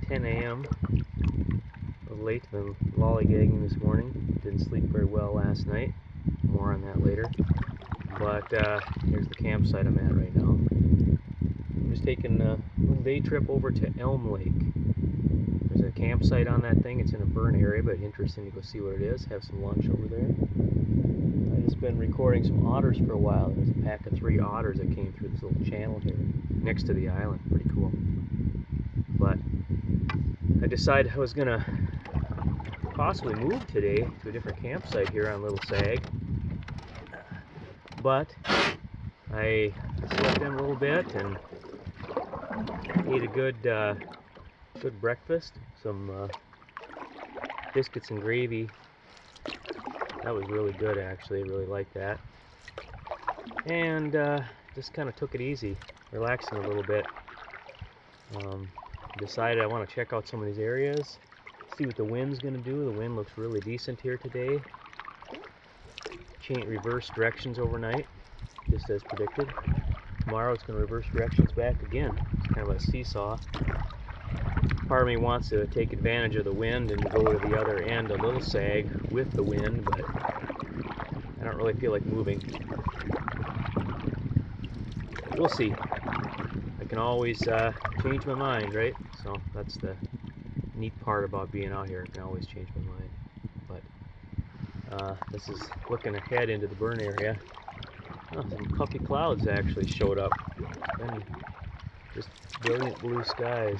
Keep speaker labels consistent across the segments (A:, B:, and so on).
A: 10 a.m. A little late, been lollygagging this morning. Didn't sleep very well last night. More on that later. But here's the campsite I'm at right now. I'm just taking a little day trip over to Elm Lake. There's a campsite on that thing. It's in a burn area, but interesting to go see what it is. Have some lunch over there. I've just been recording some otters for a while. There's a pack of 3 otters that came through this little channel here next to the island. Pretty cool. But I decided I was gonna possibly move today to a different campsite here on Little Sag. But I slept in a little bit and ate a good breakfast. Some biscuits and gravy. That was really good, actually. I really liked that. And just kind of took it easy, relaxing a little bit. Decided I want to check out some of these areas, see what the wind's going to do. The wind looks really decent here today. Reverse directions overnight, just as predicted. Tomorrow it's going to reverse directions back again. It's kind of a seesaw. Part of me wants to take advantage of the wind and go to the other end, a Little Sag, with the wind, but I don't really feel like moving. We'll see. I can always change my mind, right? So that's the neat part about being out here. I can always change my mind. But this is looking ahead into the burn area. Oh, some puffy clouds actually showed up. And just brilliant blue skies.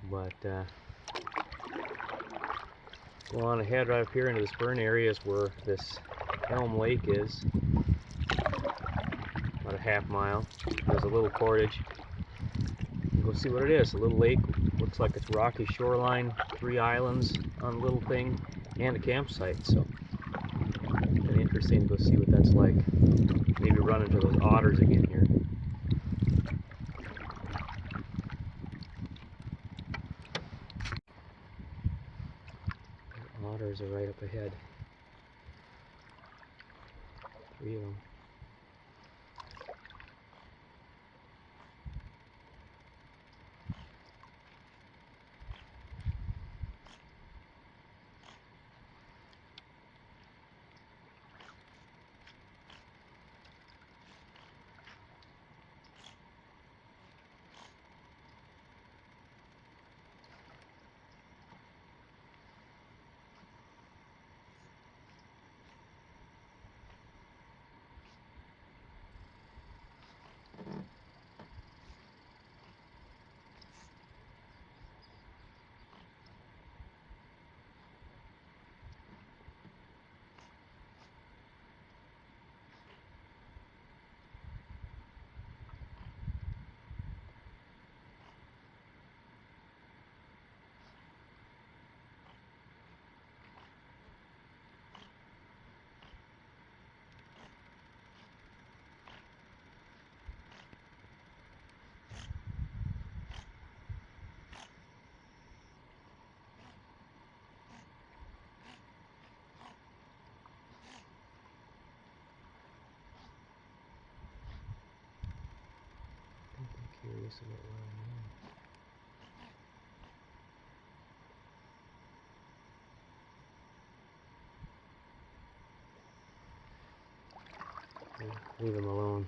A: But go on ahead right up here into this burn area is where this Elm Lake is. About a half mile. There's a little portage. Go see what it is. A little lake. Looks like it's rocky shoreline, 3 islands on a little thing, and a campsite. So, kind of interesting to go see what that's like. Maybe run into those otters again here. The otters are right up ahead. 3 of them. I'm curious about what I mean. Leave them alone.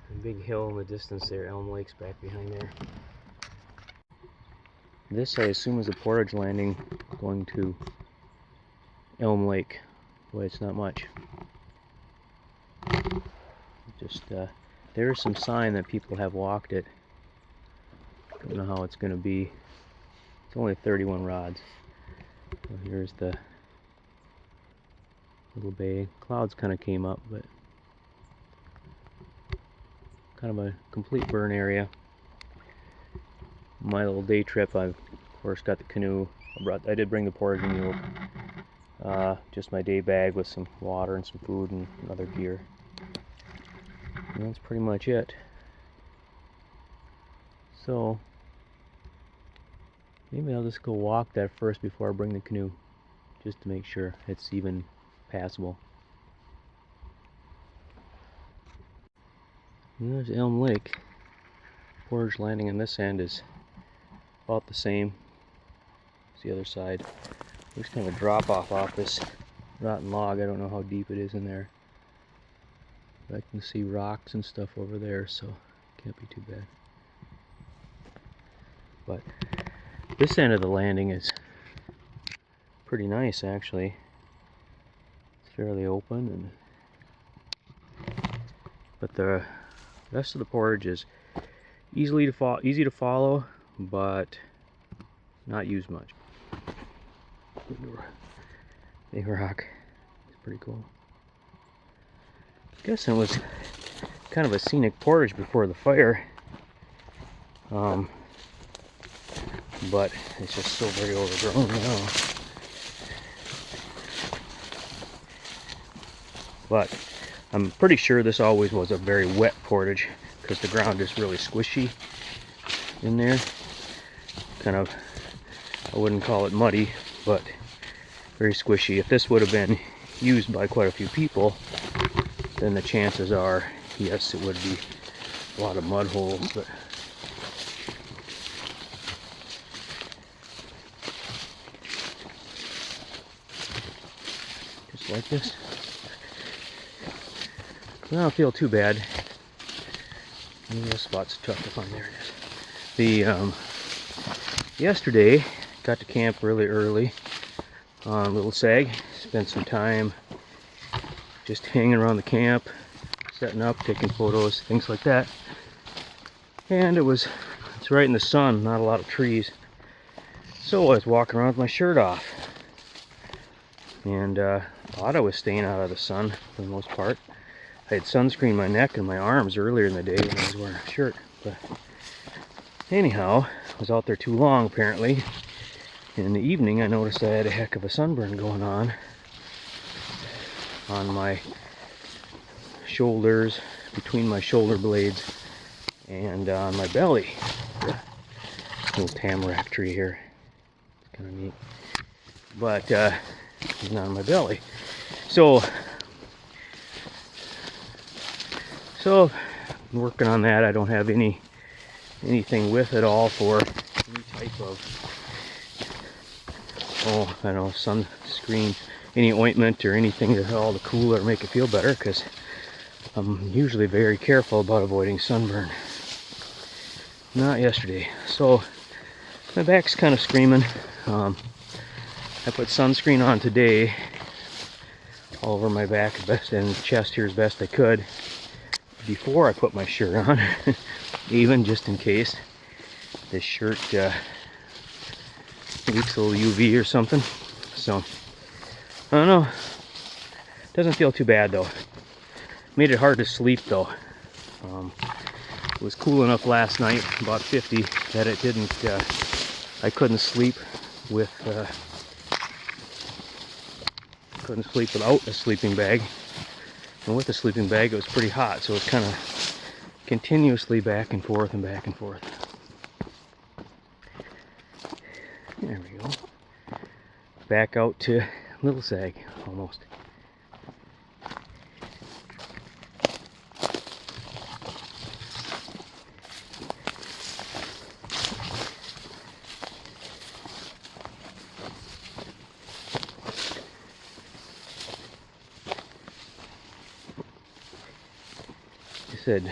A: A big hill in the distance there. Elm Lake's back behind there. This, I assume, is a portage landing going to Elm Lake. Boy, it's not much. Just there's some sign that people have walked it. Don't know how it's going to be. It's only 31 rods. So here's the little bay. Clouds kind of came up, but kind of a complete burn area. My little day trip, I've of course got the canoe. I did bring the portaging mule. Just my day bag with some water and some food and other gear. And that's pretty much it. So maybe I'll just go walk that first before I bring the canoe, just to make sure it's even passable. And there's Elm Lake. Portage landing on this end is about the same as the other side. There's kind of a drop off this rotten log. I don't know how deep it is in there. But I can see rocks and stuff over there, so it can't be too bad. But this end of the landing is pretty nice, actually. It's fairly open, but the rest of the portage is easy to follow, but not used much. Big rock. It's pretty cool. I guess it was kind of a scenic portage before the fire. But it's just so very overgrown now. But I'm pretty sure this always was a very wet portage because the ground is really squishy in there. Kind of, I wouldn't call it muddy, but very squishy. If this would have been used by quite a few people, then the chances are, yes, it would be a lot of mud holes. But just like this. I don't feel too bad. Maybe this spot's tough to find. There it is. Yesterday, got to camp really early on Little Sag. Spent some time just hanging around the camp, setting up, taking photos, things like that. And it's right in the sun, not a lot of trees. So I was walking around with my shirt off. And thought I was staying out of the sun for the most part. I had sunscreened my neck and my arms earlier in the day when I was wearing a shirt. But anyhow, I was out there too long apparently. In the evening I noticed I had a heck of a sunburn going on my shoulders, between my shoulder blades, and on my belly. Little tamarack tree here. It's kind of neat. But it's not on my belly. So I'm working on that. I don't have anything with it all for any type of, I don't know, sunscreen, any ointment or anything at all to cool or make it feel better, because I'm usually very careful about avoiding sunburn. Not yesterday. So my back's kind of screaming. I put sunscreen on today all over my back and chest here as best I could before I put my shirt on, even just in case this shirt leaks a little UV or something. So I don't know. Doesn't feel too bad though. Made it hard to sleep though. It was cool enough last night, about 50, that it didn't. I couldn't sleep without a sleeping bag. And with the sleeping bag, it was pretty hot, so it was kind of continuously back and forth and back and forth. There we go. Back out to Little Sag, almost. Said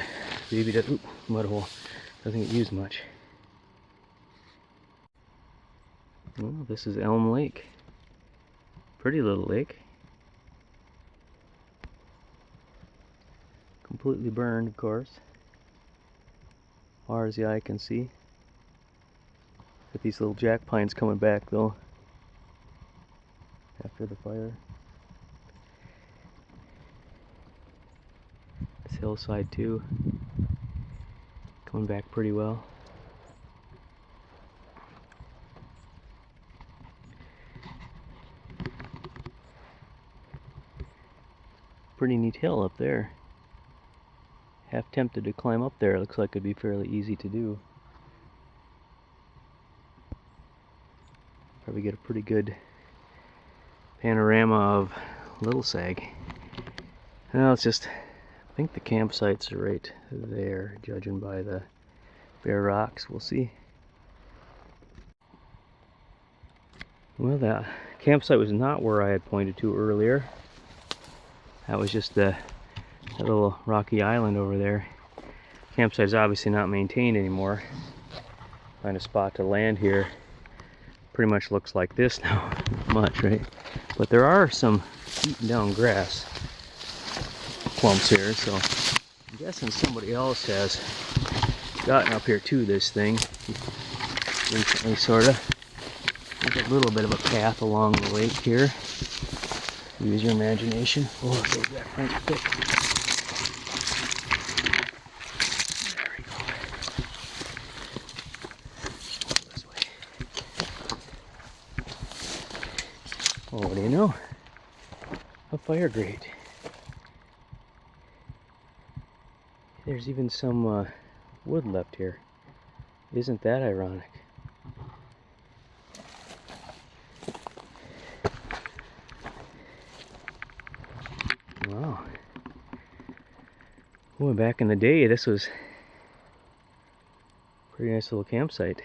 A: baby mud hole doesn't get used much. Well, this is Elm Lake. Pretty little lake. Completely burned, of course. As far as the eye can see. Got these little jack pines coming back though after the fire. This hillside too, coming back pretty well. Pretty neat hill up there. Half tempted to climb up there. It looks like it'd be fairly easy to do. Probably get a pretty good panorama of Little Sag. Now it's just think the campsites are right there, judging by the bare rocks. We'll see. Well, that campsite was not where I had pointed to earlier. That was just that little rocky island over there. Campsite is obviously not maintained anymore. Find a spot to land here. Pretty much looks like this now. Not much, right? But there are some eaten down grass clumps here, so I'm guessing somebody else has gotten up here to this thing recently, sort of. There's a little bit of a path along the lake here. Use your imagination. Oh, so that right thick. There we go. This way. Oh, what do you know? A fire grate. There's even some wood left here. Isn't that ironic? Wow. Boy, back in the day, this was a pretty nice little campsite.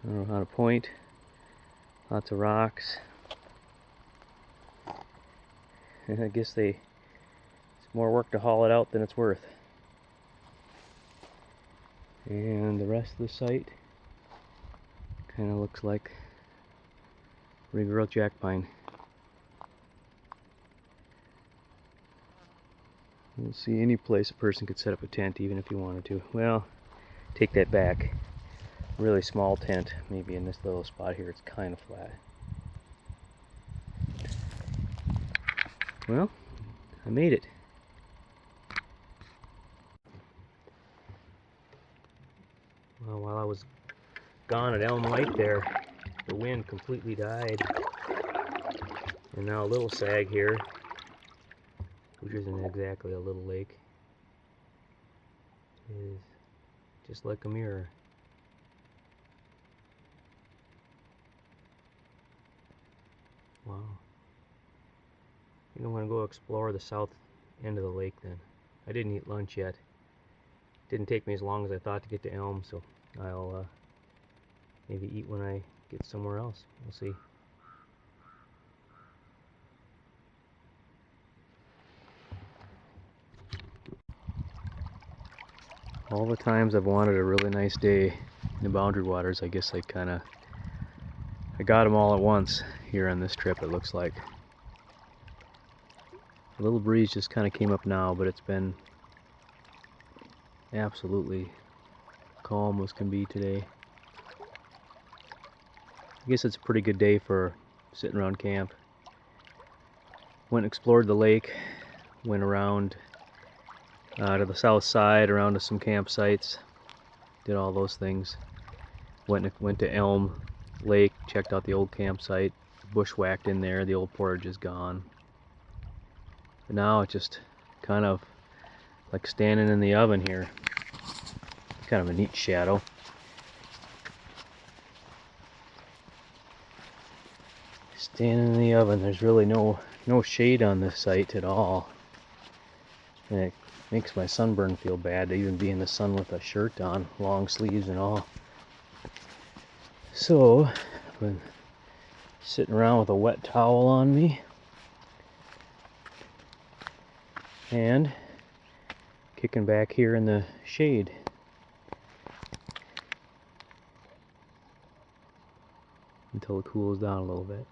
A: I don't know how to point. Lots of rocks. And I guess it's more work to haul it out than it's worth. And the rest of the site kind of looks like regrowth jack pine. I don't see any place a person could set up a tent even if he wanted to. Well, take that back. A really small tent, maybe in this little spot here, it's kind of flat. Well, I made it. Well, while I was gone at Elm Lake there, the wind completely died. And now a little sag here, which isn't exactly a little lake, is just like a mirror. Wow. You don't want to go explore the south end of the lake then. I didn't eat lunch yet. Didn't take me as long as I thought to get to Elm, so I'll maybe eat when I get somewhere else. We'll see. All the times I've wanted a really nice day in the Boundary Waters, I guess I got them all at once here on this trip, it looks like. A little breeze just kind of came up now, but it's been absolutely calm as can be today. I guess it's a pretty good day for sitting around camp. Went and explored the lake, went around to the south side, around to some campsites, did all those things. Went to Elm Lake, checked out the old campsite, bushwhacked in there, the old portage is gone. But now it's just kind of like standing in the oven here. Kind of a neat shadow. Standing in the oven, there's really no shade on this site at all. And it makes my sunburn feel bad to even be in the sun with a shirt on, long sleeves and all. So, I've been sitting around with a wet towel on me and kicking back here in the shade. Until it cools down a little bit.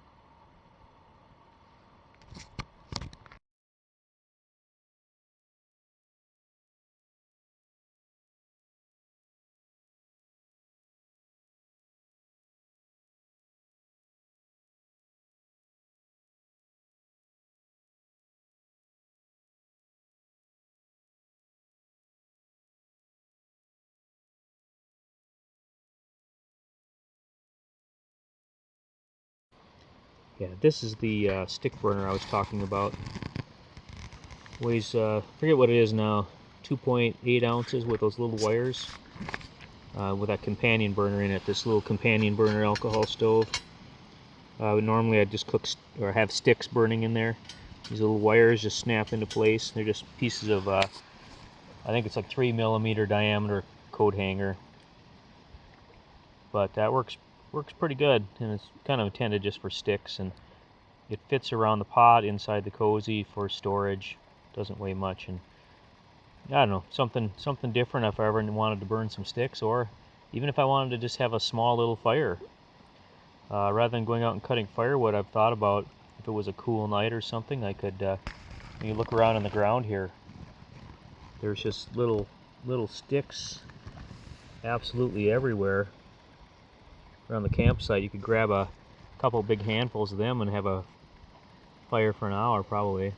A: Yeah, this is the stick burner I was talking about. Weighs, forget what it is now, 2.8 ounces with those little wires. With that companion burner in it, this little companion burner alcohol stove. Normally I'd just cook or have sticks burning in there. These little wires just snap into place. They're just pieces of, I think it's like 3mm diameter coat hanger. But that works pretty good, and it's kind of intended just for sticks, and it fits around the pot inside the cozy for storage. Doesn't weigh much, and I don't know, something different if I ever wanted to burn some sticks, or even if I wanted to just have a small little fire. Rather than going out and cutting firewood, I've thought about if it was a cool night or something, I could, when you look around on the ground here, there's just little sticks absolutely everywhere around the campsite. You could grab a couple big handfuls of them and have a fire for an hour probably.